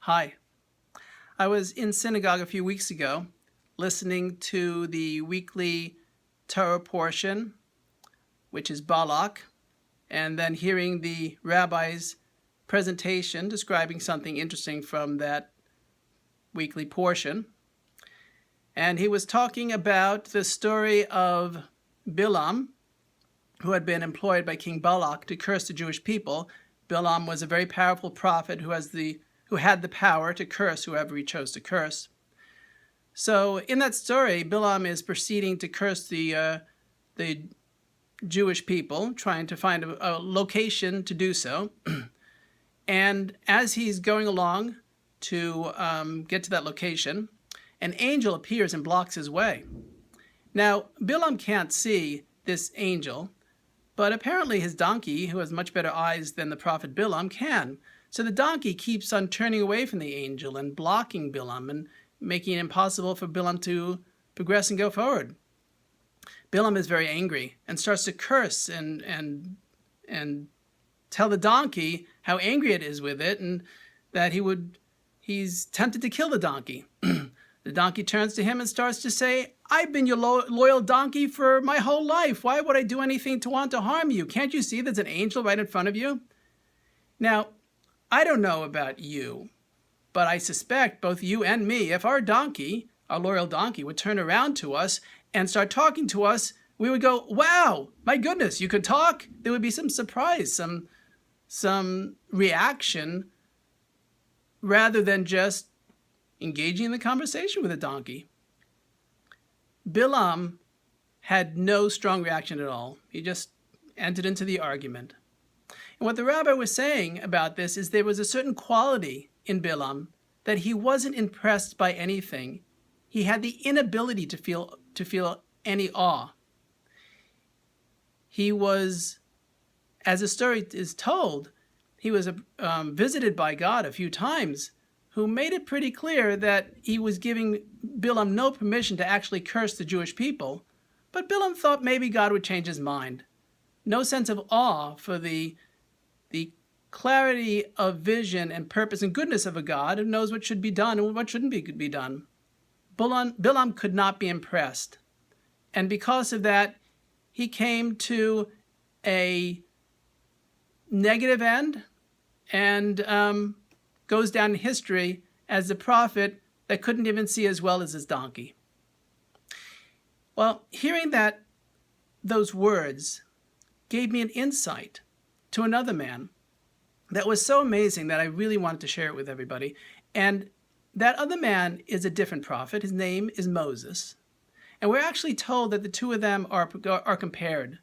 Hi. I was in synagogue a few weeks ago listening to the weekly Torah portion, which is Balak, and then hearing the rabbi's presentation describing something interesting from that weekly portion. And he was talking about the story of Bilam, who had been employed by King Balak to curse the Jewish people. Bilam was a very powerful prophet who had the power to curse whoever he chose to curse. So in that story, Bilam is proceeding to curse the Jewish people, trying to find a location to do so. And as he's going along to get to that location, an angel appears and blocks his way. Now, Bilam can't see this angel, but apparently his donkey, who has much better eyes than the prophet Bilam, can. So the donkey keeps on turning away from the angel and blocking Bilam and making it impossible for Bilam to progress and go forward. Bilam is very angry and starts to curse and tell the donkey how angry it is with it and that he's tempted to kill the donkey. The donkey turns to him and starts to say, "I've been your loyal donkey for my whole life. Why would I do anything to want to harm you? Can't you see there's an angel right in front of you?" Now, I don't know about you, but I suspect both you and me, if our donkey, our loyal donkey, would turn around to us and start talking to us, we would go, "Wow, my goodness, you could talk?" There would be some surprise, some reaction, rather than just engaging in the conversation with a donkey. Bilam had no strong reaction at all. He just entered into the argument. And what the rabbi was saying about this is there was a certain quality in Bilam that he wasn't impressed by anything. He had the inability to feel any awe. He was, as the story is told, he was visited by God a few times, who made it pretty clear that he was giving Bilam no permission to actually curse the Jewish people. But Bilam thought maybe God would change his mind. No sense of awe for the clarity of vision and purpose and goodness of a God who knows what should be done and what shouldn't be done. Bilam could not be impressed. And because of that, he came to a negative end and goes down in history as the prophet that couldn't even see as well as his donkey. Well, hearing those words gave me an insight to another man that was so amazing that I really wanted to share it with everybody. And that other man is a different prophet. His name is Moses. And we're actually told that the two of them are compared.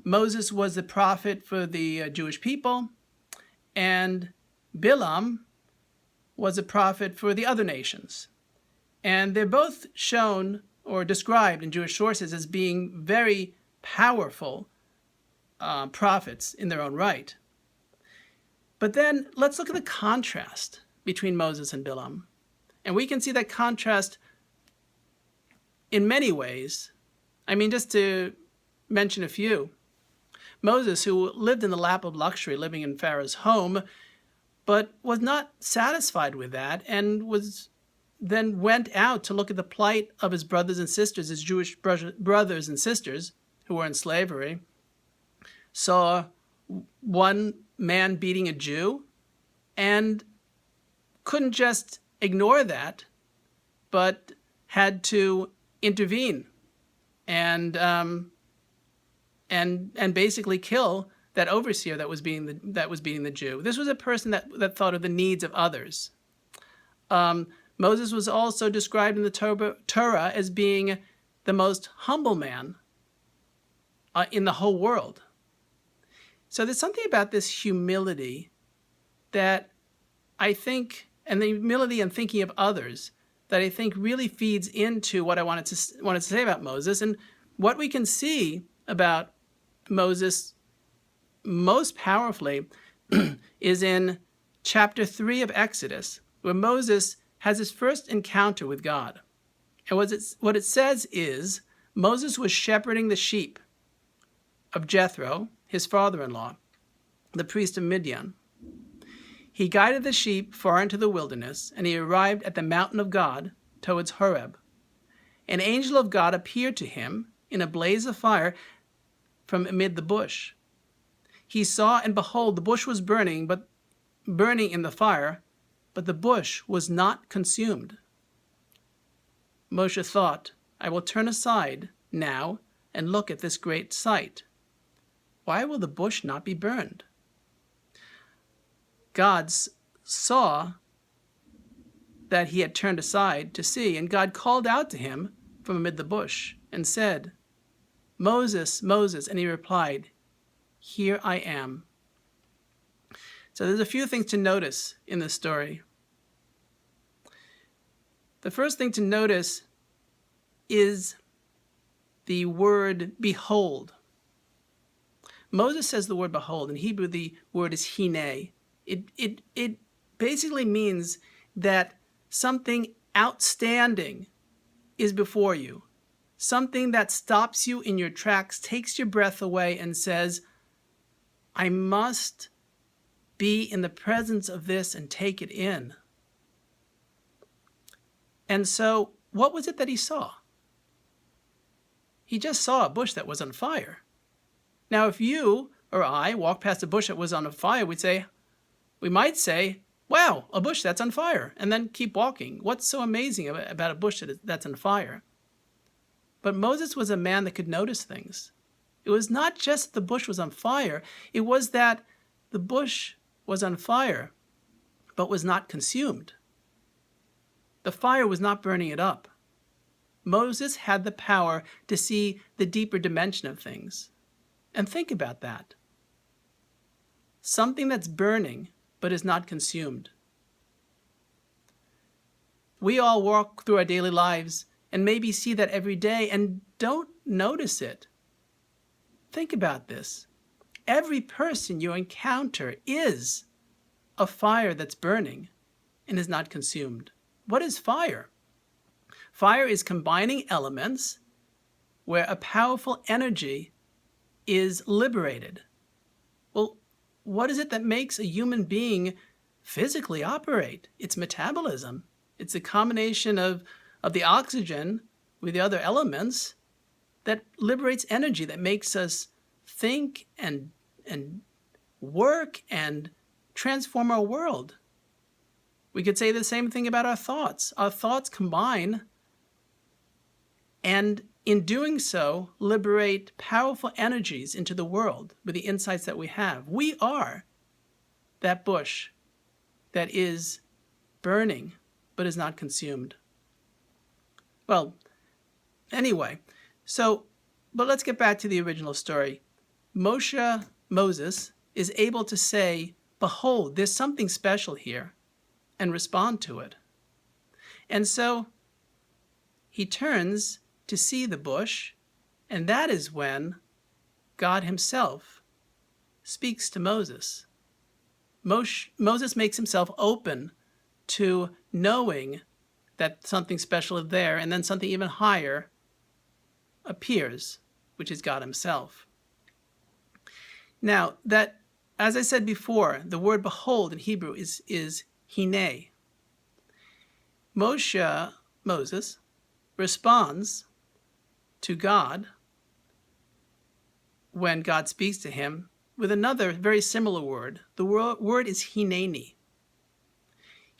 Moses was the prophet for the Jewish people, and Bilam was a prophet for the other nations. And they're both shown or described in Jewish sources as being very powerful prophets in their own right. But then let's look at the contrast between Moses and Bilam. And we can see that contrast in many ways. I mean, just to mention a few. Moses, who lived in the lap of luxury, living in Pharaoh's home, but was not satisfied with that and then went out to look at the plight of his brothers and sisters, his Jewish brothers and sisters who were in slavery, saw one man beating a Jew and couldn't just ignore that, but had to intervene and basically kill that overseer that was beating the Jew. This was a person that thought of the needs of others. Moses was also described in the Torah as being the most humble man in the whole world. So there's something about this humility that I think, and the humility and thinking of others, that I think really feeds into what I wanted to say about Moses. And what we can see about Moses most powerfully is in chapter 3 of Exodus, where Moses has his first encounter with God. And what it says is, Moses was shepherding the sheep of Jethro, his father-in-law, the priest of Midian. He guided the sheep far into the wilderness, and he arrived at the mountain of God towards Horeb. An angel of God appeared to him in a blaze of fire from amid the bush. He saw, and behold, the bush was burning in the fire, but the bush was not consumed. Moshe thought, I will turn aside now and look at this great sight. Why will the bush not be burned? God saw that he had turned aside to see, and God called out to him from amid the bush and said, Moses, Moses, and he replied, Here I am. So there's a few things to notice in this story. The first thing to notice is the word behold. Moses says the word behold. In Hebrew, the word is hine. It basically means that something outstanding is before you. Something that stops you in your tracks, takes your breath away, and says, I must be in the presence of this and take it in. And so, what was it that he saw? He just saw a bush that was on fire. Now, if you or I walked past a bush that was on fire, we might say, wow, a bush that's on fire, and then keep walking. What's so amazing about a bush that's on fire? But Moses was a man that could notice things. It was not just the bush was on fire. It was that the bush was on fire, but was not consumed. The fire was not burning it up. Moses had the power to see the deeper dimension of things. And think about that. Something that's burning, but is not consumed. We all walk through our daily lives and maybe see that every day and don't notice it. Think about this. Every person you encounter is a fire that's burning and is not consumed. What is fire? Fire is combining elements where a powerful energy is liberated. Well, what is it that makes a human being physically operate? It's metabolism. It's a combination of the oxygen with the other elements that liberates energy, that makes us think and work and transform our world. We could say the same thing about our thoughts. Our thoughts combine and in doing so liberate powerful energies into the world with the insights that we have. We are that bush that is burning but is not consumed. Well, anyway, but let's get back to the original story. Moses, is able to say, behold, there's something special here, and respond to it. And so he turns to see the bush, and that is when God himself speaks to Moses. Moses makes himself open to knowing that something special is there, and then something even higher appears, which is God himself. Now, that, as I said before, the word behold in Hebrew is hine. Moses responds to God when God speaks to him with another very similar word. The word is Heneni.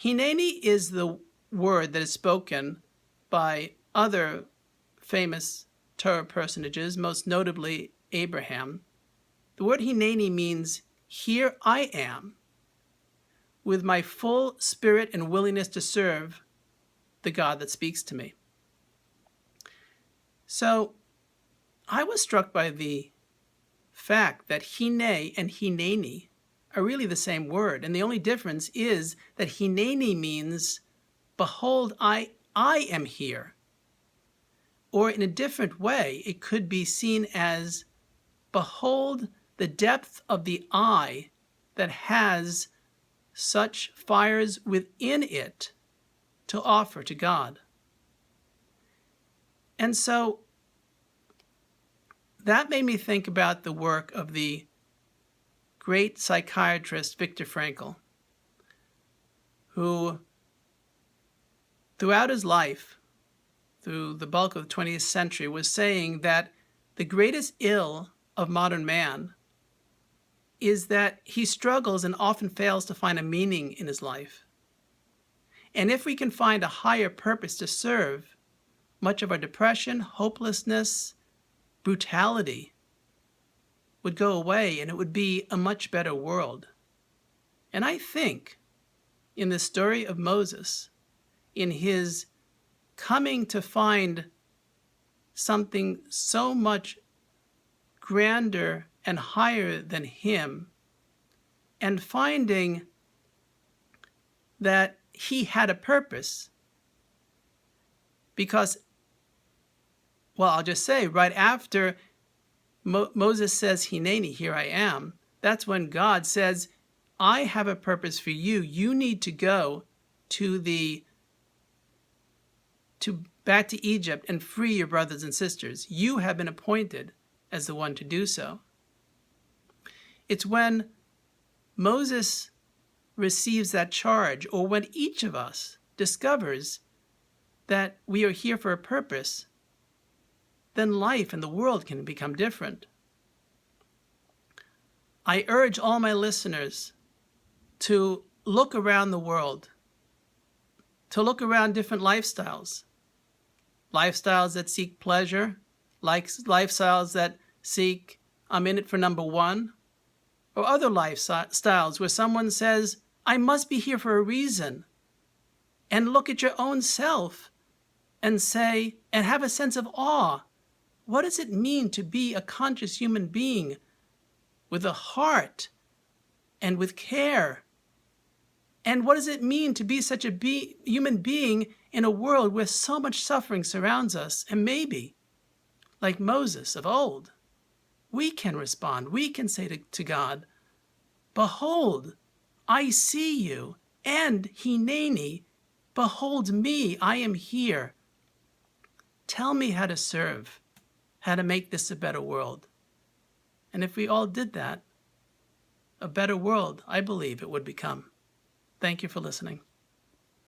Heneni is the word that is spoken by other famous Torah personages, most notably Abraham. The word Heneni means, here I am, with my full spirit and willingness to serve the God that speaks to me. So I was struck by the fact that Hine and Hineni are really the same word, and the only difference is that Hineni means, behold, I am here. Or in a different way, it could be seen as, behold the depth of the eye that has such fires within it to offer to God. And so that made me think about the work of the great psychiatrist Viktor Frankl. who throughout his life, through the bulk of the 20th century, was saying that the greatest ill of modern man is that he struggles and often fails to find a meaning in his life. And if we can find a higher purpose to serve, much of our depression, hopelessness, brutality would go away, and it would be a much better world. And I think in the story of Moses, in his coming to find something so much grander and higher than him, and finding that he had a purpose, because, well, I'll just say, right after Moses says, Heneni, here I am, that's when God says, I have a purpose for you. You need to go back to Egypt and free your brothers and sisters. You have been appointed as the one to do so. It's when Moses receives that charge, or when each of us discovers that we are here for a purpose, then life and the world can become different. I urge all my listeners to look around the world, to look around different lifestyles that seek pleasure, lifestyles that seek, I'm in it for number one, or other lifestyles where someone says, I must be here for a reason. And look at your own self and say, and have a sense of awe. What does it mean to be a conscious human being with a heart and with care? And what does it mean to be such a human being in a world where so much suffering surrounds us? And maybe, like Moses of old, we can respond. We can say to God, behold, I see you, and Heneni, behold me, I am here. Tell me how to serve, how to make this a better world. And if we all did that, a better world, I believe it would become. Thank you for listening.